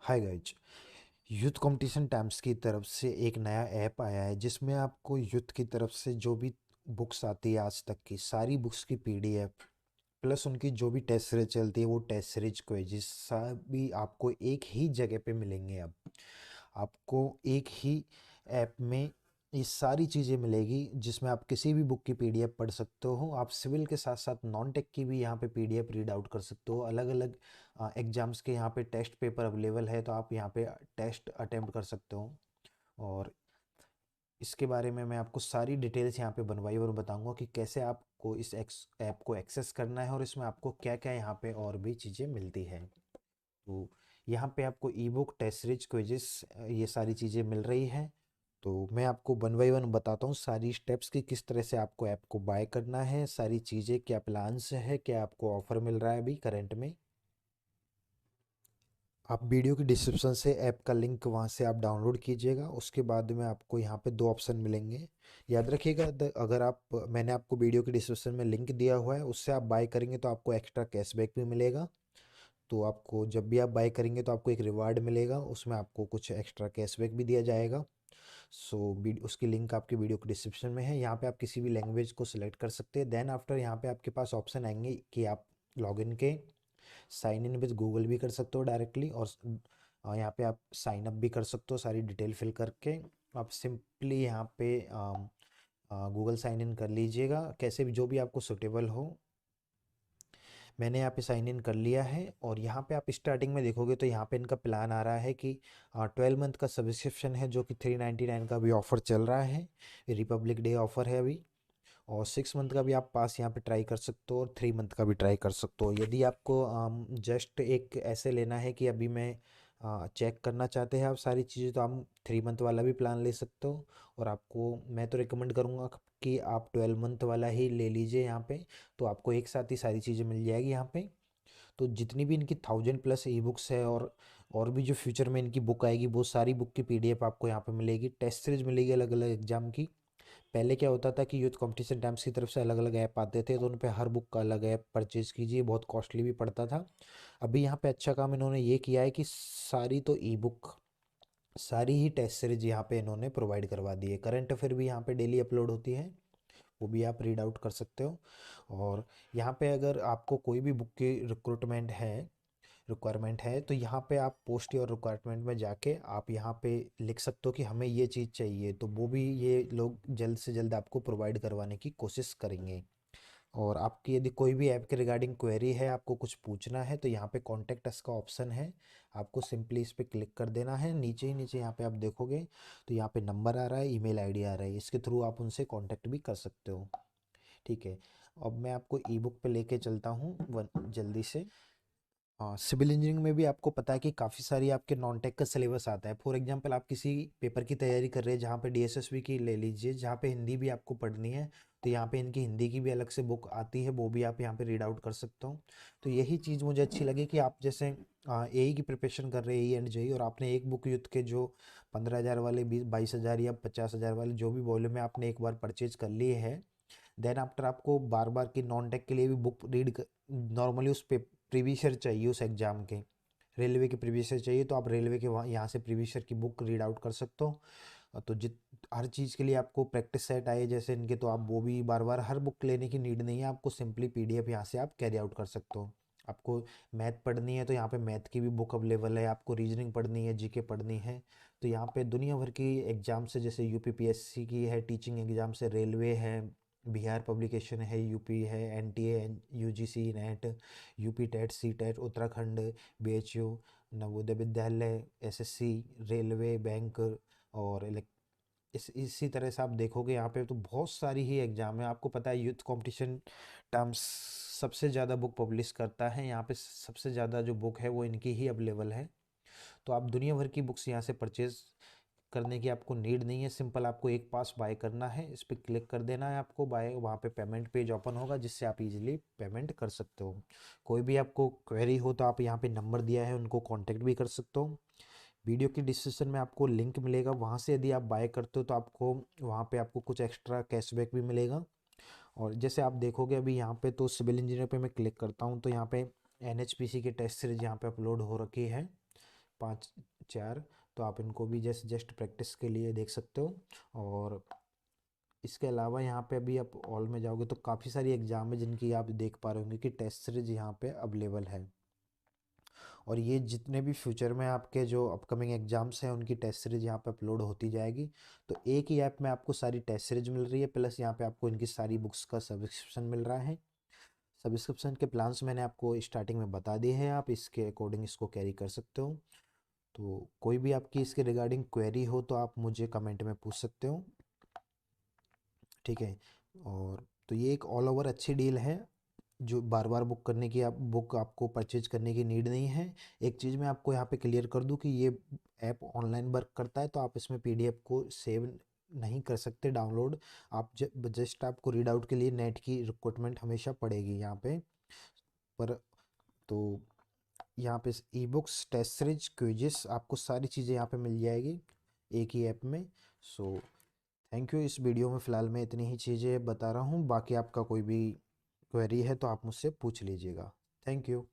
Hi guys. Youth competition times की तरफ से एक नया ऐप आया है जिसमें आपको यूथ की तरफ से जो भी बुक्स आती है आज तक की सारी बुक्स की पीडीएफ प्लस उनकी जो भी टेस्ट सीरीज चलती है वो टेस्ट सीरीज क्विज़ेस सभी आपको एक ही जगह पे मिलेंगे। अब आपको एक ही ऐप में ये सारी चीज़ें मिलेगी जिसमें आप किसी भी बुक की पीडीएफ पढ़ सकते हो। आप सिविल के साथ साथ नॉन टेक की भी यहाँ पे पीडीएफ रीड आउट कर सकते हो। अलग अलग एग्जाम्स के यहाँ पे टेस्ट पेपर अवेलेबल है तो आप यहाँ पे टेस्ट अटेम्प्ट कर सकते हो। और इसके बारे में मैं आपको सारी डिटेल्स यहाँ पे बनवाई और बताऊंगा कि कैसे आपको इस ऐप को एक्सेस करना है और इसमें आपको क्या क्या यहाँ पे और भी चीज़ें मिलती है। तो यहाँ पे आपको e book test series quizzes ये सारी चीज़ें मिल रही हैं। तो मैं आपको वन बाई वन बताता हूँ सारी स्टेप्स की किस तरह से आपको ऐप को बाय करना है, सारी चीज़ें क्या प्लान्स है, क्या आपको ऑफर मिल रहा है अभी करंट में। आप वीडियो की डिस्क्रिप्शन से ऐप का लिंक वहाँ से आप डाउनलोड कीजिएगा। उसके बाद में आपको यहाँ पे दो ऑप्शन मिलेंगे। याद रखिएगा अगर आप मैंने आपको वीडियो की डिस्क्रिप्शन में लिंक दिया हुआ है उससे आप बाय करेंगे तो आपको एक्स्ट्रा कैशबैक भी मिलेगा। तो आपको जब भी आप बाय करेंगे तो आपको एक रिवार्ड मिलेगा, उसमें आपको कुछ एक्स्ट्रा कैशबैक भी दिया जाएगा। सो उसकी लिंक आपकी वीडियो के डिस्क्रिप्शन में है। यहाँ पे आप किसी भी लैंग्वेज को सिलेक्ट कर सकते हैं। देन आफ्टर यहाँ पे आपके पास ऑप्शन आएंगे कि आप लॉगिन के साइन इन विद गूगल भी कर सकते हो डायरेक्टली, और यहाँ पे आप साइन अप भी कर सकते हो सारी डिटेल फिल करके। आप सिंपली यहाँ पे गूगल साइन इन कर लीजिएगा कैसे भी जो भी आपको सुटेबल हो। मैंने यहाँ पे साइन इन कर लिया है और यहाँ पे आप स्टार्टिंग में देखोगे तो यहाँ पे इनका प्लान आ रहा है कि 12 मंथ का सब्सक्रिप्शन है जो कि 399 का भी ऑफर चल रहा है। रिपब्लिक डे ऑफर है अभी। और 6 मंथ का भी आप पास यहाँ पे ट्राई कर सकते हो और 3 मंथ का भी ट्राई कर सकते हो। यदि आपको जस्ट एक ऐसे लेना है कि अभी मैं चेक करना चाहते हैं आप सारी चीज़ें तो आप 3 मंथ वाला भी प्लान ले सकते हो। और आपको मैं तो रिकमेंड करूँगा कि आप 12 मंथ वाला ही ले लीजिए यहाँ पे। तो आपको एक साथ ही सारी चीज़ें मिल जाएगी यहाँ पे। तो जितनी भी इनकी 1000+ ई बुक्स है और भी जो फ्यूचर में इनकी बुक आएगी वो सारी बुक की पीडीएफ आपको यहाँ पे मिलेगी। टेस्ट सीरीज मिलेगी अलग अलग एग्जाम की। पहले क्या होता था कि यूथ कंपटीशन टाइम्स की तरफ से अलग अलग ऐप आते थे तो उन पे हर बुक का अलग ऐप परचेज कीजिए, बहुत कॉस्टली भी पड़ता था। अभी यहाँ पे अच्छा काम इन्होंने ये किया है कि सारी तो ई बुक सारी ही टेस्ट सीरीज यहाँ पे इन्होंने प्रोवाइड करवा दी है। करंट अफेयर भी यहाँ पे डेली अपलोड होती है, वो भी आप रीड आउट कर सकते हो। और यहाँ पे अगर आपको कोई भी बुक की रिक्वायरमेंट है तो यहाँ पे आप पोस्ट योर रिक्वायरमेंट में जाके आप यहाँ पे लिख सकते हो कि हमें ये चीज़ चाहिए, तो वो भी ये लोग जल्द से जल्द आपको प्रोवाइड करवाने की कोशिश करेंगे। और आपकी यदि कोई भी ऐप के रिगार्डिंग क्वेरी है, आपको कुछ पूछना है, तो यहाँ पे कॉन्टेक्ट अस का ऑप्शन है। आपको सिंपली इस पे क्लिक कर देना है। नीचे ही नीचे यहाँ पे आप देखोगे तो यहाँ पे नंबर आ रहा है, ईमेल आईडी आ रहा है, इसके थ्रू आप उनसे कांटेक्ट भी कर सकते हो। ठीक है। अब मैं आपको ई बुक पे लेके चलता हूँ जल्दी से। हाँ, सिविल इंजीनियरिंग में भी आपको पता है कि काफ़ी सारी आपके नॉन टेक का सिलेबस आता है। फॉर एग्जांपल आप किसी पेपर की तैयारी कर रहे हैं जहाँ पे डीएसएसबी की ले लीजिए, जहाँ पे हिंदी भी आपको पढ़नी है, तो यहाँ पे इनकी हिंदी की भी अलग से बुक आती है, वो भी आप यहाँ पे रीड आउट कर सकते हो। तो यही चीज़ मुझे अच्छी लगी कि आप जैसे एई की प्रिपरेशन कर रहे हैं, ई एंड जेई, और आपने एक बुक युद्ध के जो 15,000 वाले 22,000 या 50,000 वाले जो भी वॉल्यूम है आपने एक बार परचेज कर लिए है। देन आफ्टर आपको बार बार की नॉन टेक के लिए भी बुक रीड नॉर्मली उस पे प्रीवियस ईयर चाहिए उस एग्जाम के, रेलवे के प्रीवियस ईयर चाहिए तो आप रेलवे के वहाँ यहाँ से प्रीवियस ईयर की बुक रीड आउट कर सकते हो। तो जित हर चीज़ के लिए आपको प्रैक्टिस सेट आए जैसे इनके, तो आप वो भी बार बार हर बुक लेने की नीड नहीं है, आपको सिंपली पीडीएफ यहाँ से आप कैरी आउट कर सकते हो। आपको मैथ पढ़नी है तो यहाँ पे मैथ की भी बुक अवेलेबल है, आपको रीजनिंग पढ़नी है, जीके पढ़नी है, तो यहाँ पे दुनिया भर की एग्जाम से जैसे यूपीपीएससी की है, टीचिंग एग्जाम से रेलवे है, बिहार पब्लिकेशन है, यूपी है, NTA, UGC NET, UP TET, C TET, Uttarakhand, BHU, Navodaya Vidyalaya, SSC, railway, bank, और इसी तरह से आप देखोगे यहाँ पे तो बहुत सारी ही एग्जाम है। आपको पता है यूथ कंपटीशन टर्म्स सबसे ज़्यादा बुक पब्लिश करता है, यहाँ पे सबसे ज़्यादा जो बुक है वो इनकी ही अवेलेबल है। तो आप दुनिया भर की बुक्स यहाँ से परचेज करने की आपको नीड नहीं है, सिंपल आपको एक पास बाय करना है, इस पर क्लिक कर देना है आपको बाय, वहाँ पे पेमेंट पेज ओपन होगा जिससे आप इजीली पेमेंट कर सकते हो। कोई भी आपको क्वेरी हो तो आप यहाँ पे नंबर दिया है उनको कांटेक्ट भी कर सकते हो। वीडियो की डिस्क्रिप्शन में आपको लिंक मिलेगा, वहाँ से यदि आप बाय करते हो तो आपको वहाँ पे आपको कुछ एक्स्ट्रा कैशबैक भी मिलेगा। और जैसे आप देखोगे अभी यहाँ पे तो सिविल इंजीनियर पे मैं क्लिक करता हूँ तो यहाँ पे एनएचपीसी के टेस्ट सीरीज यहाँ पे अपलोड हो रखी है। पाँच चार, तो आप इनको भी जस्ट प्रैक्टिस के लिए देख सकते हो। और इसके अलावा यहाँ पे अभी आप ऑल में जाओगे तो काफ़ी सारी एग्ज़ाम है जिनकी आप देख पा रहे होंगे कि टेस्ट सीरीज यहाँ पे अवेलेबल है। और ये जितने भी फ्यूचर में आपके जो अपकमिंग एग्जाम्स हैं उनकी टेस्ट सीरीज यहाँ पे अपलोड होती जाएगी। तो एक ही ऐप में आपको सारी टेस्ट सीरीज मिल रही है, प्लस यहाँ पे आपको इनकी सारी बुक्स का सब्सक्रिप्शन मिल रहा है। सब्सक्रिप्शन के प्लान्स मैंने आपको स्टार्टिंग में बता दिए हैं, आप इसके अकॉर्डिंग इसको कैरी कर सकते हो। तो कोई भी आपकी इसके रिगार्डिंग क्वेरी हो तो आप मुझे कमेंट में पूछ सकते हो, ठीक है। और तो ये एक ऑल ओवर अच्छी डील है, जो बार बार बुक करने की आप बुक आपको परचेज करने की नीड नहीं है। एक चीज़ मैं आपको यहाँ पे क्लियर कर दूँ कि ये ऐप ऑनलाइन वर्क करता है, तो आप इसमें पीडीएफ को सेव नहीं कर सकते डाउनलोड। आप जस्ट आपको रीड आउट के लिए नेट की रिक्वायरमेंट हमेशा पड़ेगी यहाँ पे। पर तो यहाँ पे e books, test series, quizzes, आपको सारी चीज़ें यहाँ पे मिल जाएगी एक ही ऐप में। So thank you. इस वीडियो में फ़िलहाल मैं इतनी ही चीज़ें बता रहा हूँ, बाकी आपका कोई भी क्वेरी है तो आप मुझसे पूछ लीजिएगा। Thank you.